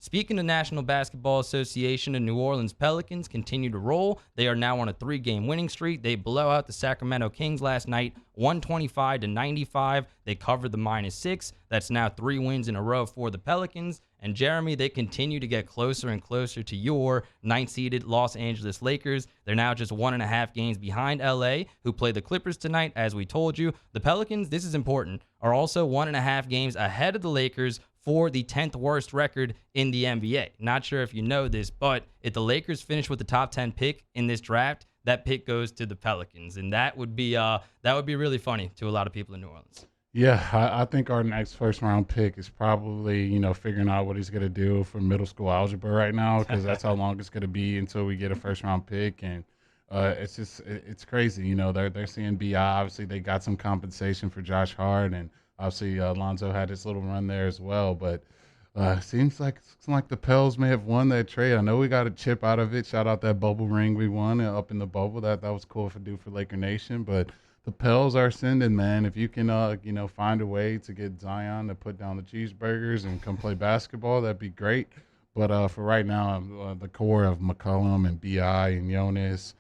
Speaking of National Basketball Association, the New Orleans Pelicans continue to roll. They are now on a 3-game winning streak. They blow out the Sacramento Kings last night, 125-95. They covered the -6. That's now 3 wins in a row for the Pelicans. And Jeremy, they continue to get closer and closer to your 9th-seeded Los Angeles Lakers. They're now just 1.5 games behind LA, who play the Clippers tonight, as we told you. The Pelicans, this is important, are also 1.5 games ahead of the Lakers for the 10th worst record in the NBA. Not sure if you know this, but if the Lakers finish with the top 10 pick in this draft, that pick goes to the Pelicans, and that would be really funny to a lot of people in New Orleans. Yeah, I think our next first round pick is probably, figuring out what he's going to do for middle school algebra right now, because that's how long it's going to be until we get a first round pick. And it's crazy. They're seeing BI. Obviously, they got some compensation for Josh Hart, and obviously Lonzo had his little run there as well. But seems like the Pels may have won that trade. I know we got a chip out of it. Shout out that bubble ring we won up in the bubble. That was cool to do for Laker Nation. But the Pels are sending, man. If you can, find a way to get Zion to put down the cheeseburgers and come play basketball, that'd be great. But for right now, the core of McCollum and BI and Jonas,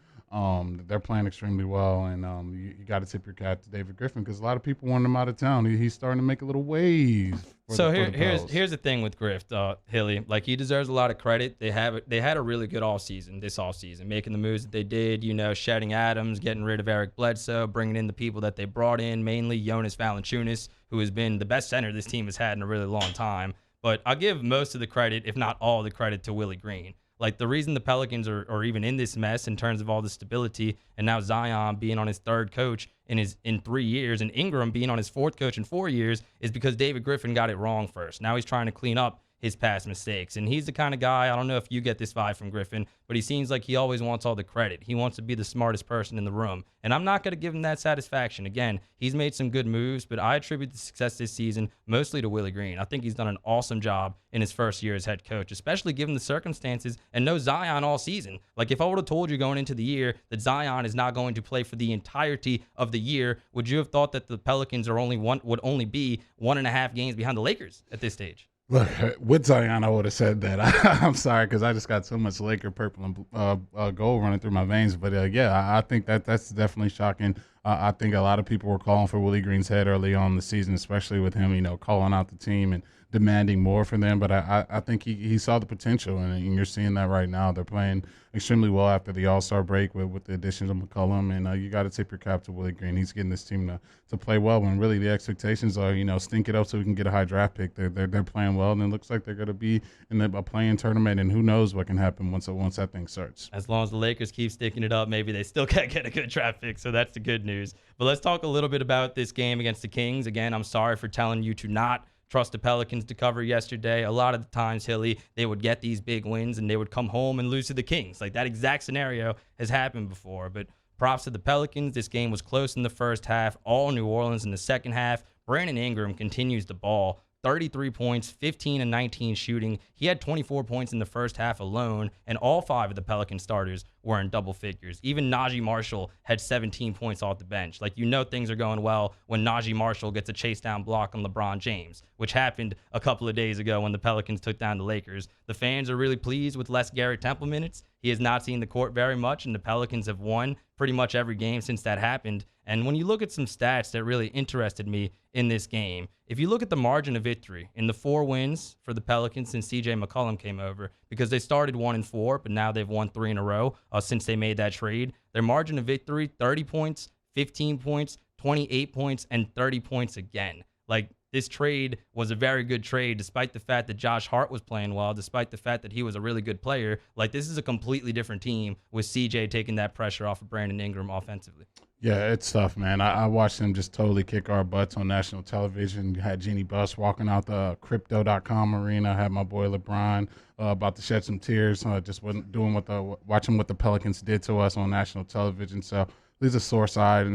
they're playing extremely well. And you got to tip your cap to David Griffin, because a lot of people want him out of town. He's starting to make a little wave. Here's the thing with Griff, Hilly. Like, he deserves a lot of credit. They had a really good this offseason, making the moves that they did, shedding Adams, getting rid of Eric Bledsoe, bringing in the people that they brought in, mainly Jonas Valanciunas, who has been the best center this team has had in a really long time. But I'll give most of the credit, if not all the credit, to Willie Green. Like, the reason the Pelicans are even in this mess in terms of all the stability, and now Zion being on his 3rd coach in 3 years, and Ingram being on his 4th coach in 4 years, is because David Griffin got it wrong first. Now he's trying to clean up his past mistakes. And he's the kind of guy, I don't know if you get this vibe from Griffin, but he seems like he always wants all the credit. He wants to be the smartest person in the room. And I'm not going to give him that satisfaction. Again, he's made some good moves, but I attribute the success this season mostly to Willie Green. I think he's done an awesome job in his first year as head coach, especially given the circumstances and no Zion all season. Like, if I would have told you going into the year that Zion is not going to play for the entirety of the year, would you have thought that the Pelicans would only be 1.5 games behind the Lakers at this stage? Look, with Zion, I would have said that. I'm sorry, because I just got so much Laker purple and gold running through my veins. But, I think that's definitely shocking. I think a lot of people were calling for Willie Green's head early on in the season, especially with him, calling out the team and demanding more from them. But I think he saw the potential, and you're seeing that right now. They're playing extremely well after the All-Star break with the addition of McCollum, and you got to tip your cap to Willie Green. He's getting this team to play well when really the expectations are, stink it up so we can get a high draft pick. They're playing well, and it looks like they're going to be in a play-in tournament, and who knows what can happen once that thing starts. As long as the Lakers keep sticking it up, maybe they still can't get a good draft pick, so that's the good news. But let's talk a little bit about this game against the Kings. Again, I'm sorry for telling you to not trust the Pelicans to cover yesterday. A lot of the times, Hilly, they would get these big wins and they would come home and lose to the Kings. Like, that exact scenario has happened before. But props to the Pelicans. This game was close in the first half, all New Orleans in the second half. Brandon Ingram continues to ball. 33 points, 15 and 19 shooting. He had 24 points in the first half alone, and all 5 of the Pelican starters were in double figures. Even Najee Marshall had 17 points off the bench. Like, things are going well when Najee Marshall gets a chase down block on LeBron James, which happened a couple of days ago when the Pelicans took down the Lakers. The fans are really pleased with less Garrett Temple minutes. He has not seen the court very much, and the Pelicans have won pretty much every game since that happened. And when you look at some stats that really interested me in this game, if you look at the margin of victory in the 4 wins for the Pelicans since CJ McCollum came over, because they started 1-4, but now they've won 3 in a row since they made that trade. Their margin of victory, 30 points, 15 points, 28 points, and 30 points again. Like, this trade was a very good trade, despite the fact that Josh Hart was playing well, despite the fact that he was a really good player. Like, this is a completely different team with CJ taking that pressure off of Brandon Ingram offensively. Yeah, it's tough, man. I watched him just totally kick our butts on national television. Had Jeannie Buss walking out the crypto.com arena. Had my boy LeBron about to shed some tears. Just wasn't doing watching what the Pelicans did to us on national television. So there's a sore side,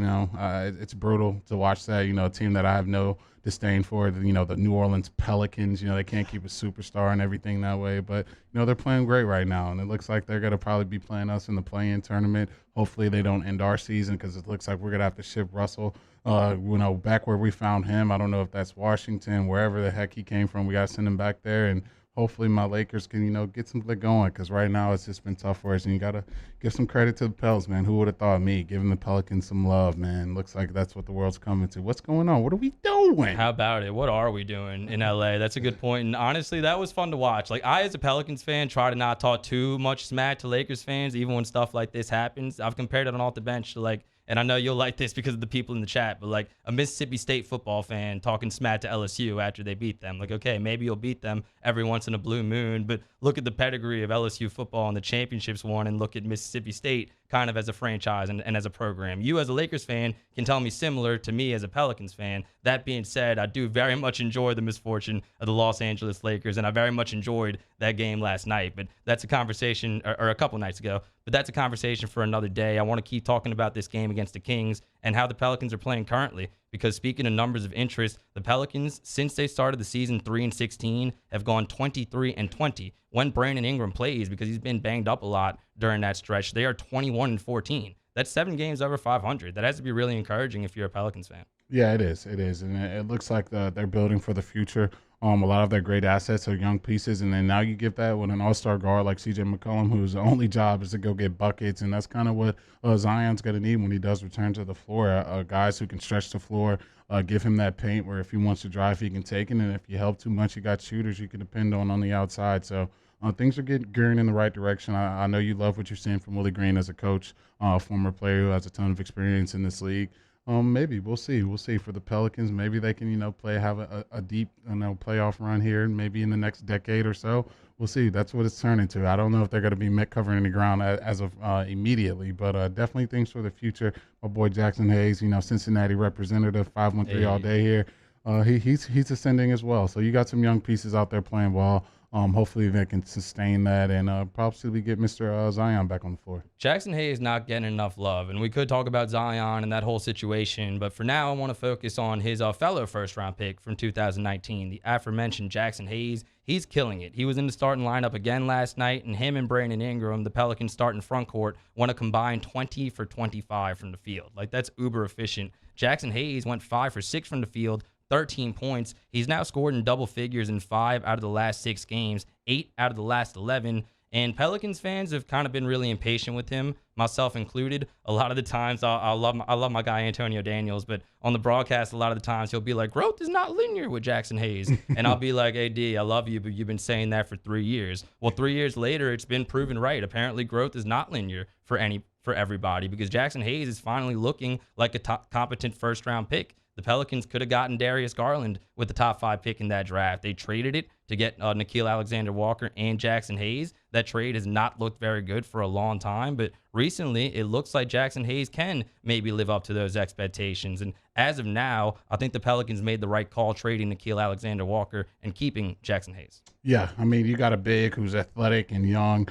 it's brutal to watch that, a team that I have no disdain for, the New Orleans Pelicans, they can't keep a superstar and everything that way, but, they're playing great right now, and it looks like they're going to probably be playing us in the play-in tournament. Hopefully they don't end our season, because it looks like we're going to have to ship Russell, back where we found him. I don't know if that's Washington, wherever the heck he came from. We got to send him back there, and hopefully my Lakers can, get something going, because right now it's just been tough for us. And you got to give some credit to the Pels, man. Who would have thought? Me giving the Pelicans some love, man. Looks like that's what the world's coming to. What's going on? What are we doing? How about it? What are we doing in LA? That's a good point. And honestly, that was fun to watch. Like, I, as a Pelicans fan, try to not talk too much smack to Lakers fans, even when stuff like this happens. I've compared it on Off the Bench to, like, and I know you'll like this because of the people in the chat, but like a Mississippi State football fan talking smack to LSU after they beat them. Like, okay, maybe you'll beat them every once in a blue moon, but look at the pedigree of LSU football and the championships won, and look at Mississippi State kind of as a franchise and as a program. You, as a Lakers fan, can tell me similar to me as a Pelicans fan. That being said, I do very much enjoy the misfortune of the Los Angeles Lakers, and I very much enjoyed that game last night. But that's a conversation, or a couple nights ago, but that's a conversation for another day. I want to keep talking about this game against the Kings and how the Pelicans are playing currently, because speaking of numbers of interest, the Pelicans, since they started the season 3-16, have gone 23-20 when Brandon Ingram plays, because he's been banged up a lot during that stretch. They are 21-14. That's 7 games over 500. That has to be really encouraging if you're a Pelicans fan. Yeah, it is. It is. And it looks like they're building for the future. A lot of their great assets are young pieces. And then now you get that with an all-star guard like C.J. McCollum, whose only job is to go get buckets. And that's kind of what Zion's going to need when he does return to the floor. Guys who can stretch the floor, give him that paint where if he wants to drive, he can take it. And if you help too much, you got shooters you can depend on the outside. So things are gearing in the right direction. I know you love what you're seeing from Willie Green as a coach, former player who has a ton of experience in this league. Maybe we'll see. We'll see for the Pelicans. Maybe they can, have a deep, playoff run here, maybe in the next decade or so. We'll see. That's what it's turning to. I don't know if they're going to be covering the ground as of immediately, but definitely things for the future. My boy Jackson Hayes, Cincinnati representative, 513 all day here. He's ascending as well. So you got some young pieces out there playing well. Hopefully they can sustain that and probably get Mr. Zion back on the floor. Jackson Hayes not getting enough love, and we could talk about Zion and that whole situation, but for now I want to focus on his fellow first-round pick from 2019, the aforementioned Jackson Hayes. He's killing it. He was in the starting lineup again last night, and him and Brandon Ingram, the Pelicans starting front court, won a combined 20 for 25 from the field. Like, that's uber efficient. Jackson Hayes went 5 for 6 from the field, 13 points. He's now scored in double figures in 5 out of the last 6 games, 8 out of the last 11. And Pelicans fans have kind of been really impatient with him, myself included. A lot of the times, I love my guy Antonio Daniels, but on the broadcast, a lot of the times he'll be like, growth is not linear with Jackson Hayes. And I'll be like, AD, I love you, but you've been saying that for 3 years. Well, 3 years later, it's been proven right. Apparently, growth is not linear for everybody, because Jackson Hayes is finally looking like a competent first-round pick. The Pelicans could have gotten Darius Garland with the top 5 pick in that draft. They traded it to get Nickeil Alexander-Walker and Jackson Hayes. That trade has not looked very good for a long time, but recently it looks like Jackson Hayes can maybe live up to those expectations. And as of now, I think the Pelicans made the right call trading Nickeil Alexander-Walker and keeping Jackson Hayes. Yeah, I mean, you got a big who's athletic and young.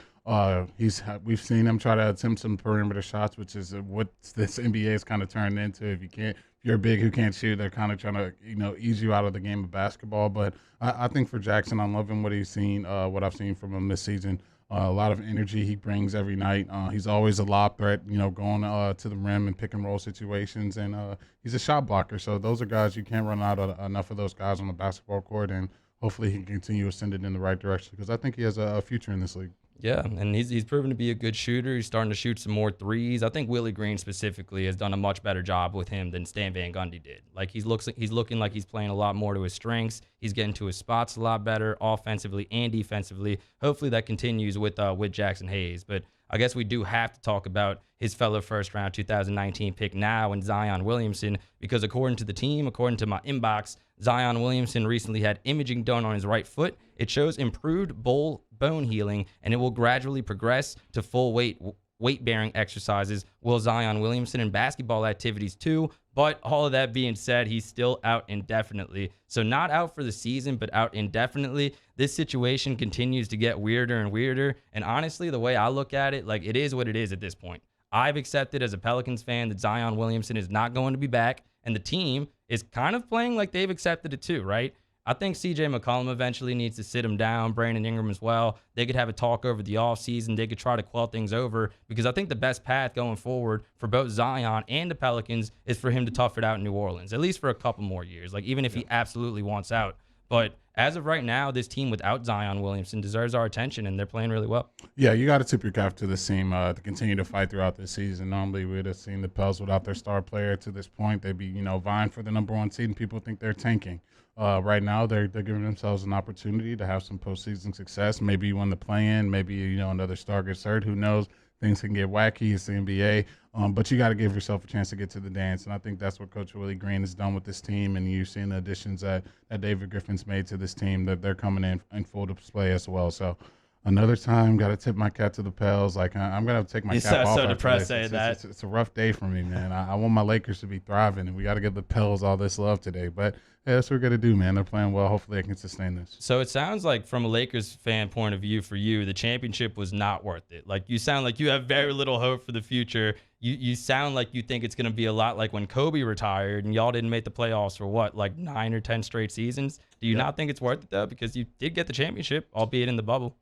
We've seen him try to attempt some perimeter shots, which is what this NBA has kind of turned into. If you're big who can't shoot, they're kind of trying to, ease you out of the game of basketball. But I think for Jackson, I'm loving what I've seen from him this season. A lot of energy he brings every night. He's always a lob threat, going to the rim and pick and roll situations. And he's a shot blocker. So those are guys, you can't run out of enough of those guys on the basketball court. And hopefully he can continue ascending in the right direction, because I think he has a future in this league. Yeah, and he's proven to be a good shooter. He's starting to shoot some more threes. I think Willie Green specifically has done a much better job with him than Stan Van Gundy did. Like, he's looking like he's playing a lot more to his strengths. He's getting to his spots a lot better, offensively and defensively. Hopefully that continues with Jackson Hayes. But I guess we do have to talk about his fellow first-round 2019 pick now, and Zion Williamson, because according to the team, according to my inbox, Zion Williamson recently had imaging done on his right foot. It shows improved bone healing, and it will gradually progress to full weight-bearing exercises. Will Zion Williamson in basketball activities too? But all of that being said, he's still out indefinitely. So not out for the season, but out indefinitely. This situation continues to get weirder and weirder. And honestly, the way I look at it, like, it is what it is at this point. I've accepted as a Pelicans fan that Zion Williamson is not going to be back, and the team is kind of playing like they've accepted it too, right? I think C.J. McCollum eventually needs to sit him down, Brandon Ingram as well. They could have a talk over the offseason. They could try to quell things over, because I think the best path going forward for both Zion and the Pelicans is for him to tough it out in New Orleans, at least for a couple more years, like even if he absolutely wants out. But as of right now, this team without Zion Williamson deserves our attention, and they're playing really well. Yeah, you got to tip your cap to this team to continue to fight throughout this season. Normally, we'd have seen the Pels without their star player to this point. They'd be, vying for the #1 seed, and people think they're tanking. Right now, they're giving themselves an opportunity to have some postseason success. Maybe you win the play-in. Maybe another star gets hurt. Who knows? Things can get wacky. It's the NBA. But you got to give yourself a chance to get to the dance. And I think that's what Coach Willie Green has done with this team. And you've seen the additions that David Griffin's made to this team, that they're coming in full display as well. So another time, got to tip my cap to the Pels. Like, I'm going to take my cap off. So depressed saying that. It's a rough day for me, man. I want my Lakers to be thriving, and we got to give the Pels all this love today. But yeah, that's what we're going to do, man. They're playing well. Hopefully they can sustain this. So it sounds like, from a Lakers fan point of view, for you, the championship was not worth it. Like, you sound like you have very little hope for the future. You sound like you think it's going to be a lot like when Kobe retired and y'all didn't make the playoffs for what, like 9 or 10 straight seasons? Do you not think it's worth it, though? Because you did get the championship, albeit in the bubble.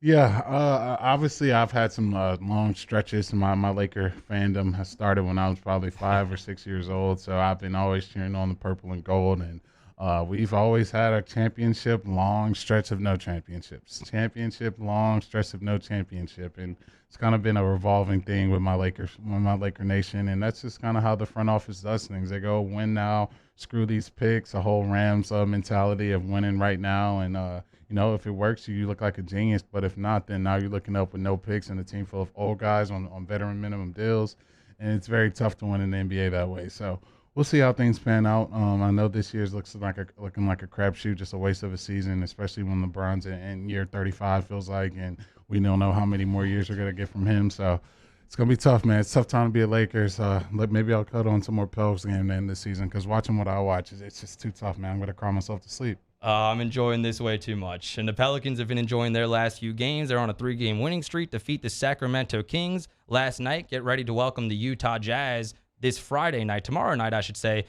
Yeah, obviously I've had some long stretches. My Laker fandom has started when I was probably 5 or 6 years old, so I've been always cheering on the purple and gold, and we've always had a championship, long stretch of no championships. Championship, long stretch of no championship, and it's kind of been a revolving thing with my Laker Nation, and that's just kind of how the front office does things. They go, win now, screw these picks, a whole Rams mentality of winning right now, and if it works, you look like a genius. But if not, then now you're looking up with no picks and a team full of old guys on veteran minimum deals. And it's very tough to win in the NBA that way. So we'll see how things pan out. I know this year's looking like a crapshoot, just a waste of a season, especially when LeBron's in year 35, feels like. And we don't know how many more years we're going to get from him. So it's going to be tough, man. It's a tough time to be a Lakers. Maybe I'll cut on some more Pels game to end this season, because watching what I watch, it's just too tough, man. I'm going to cry myself to sleep. I'm enjoying this way too much. And the Pelicans have been enjoying their last few games. They're on a 3-game winning streak, defeat the Sacramento Kings last night. Get ready to welcome the Utah Jazz this Friday night, tomorrow night, I should say,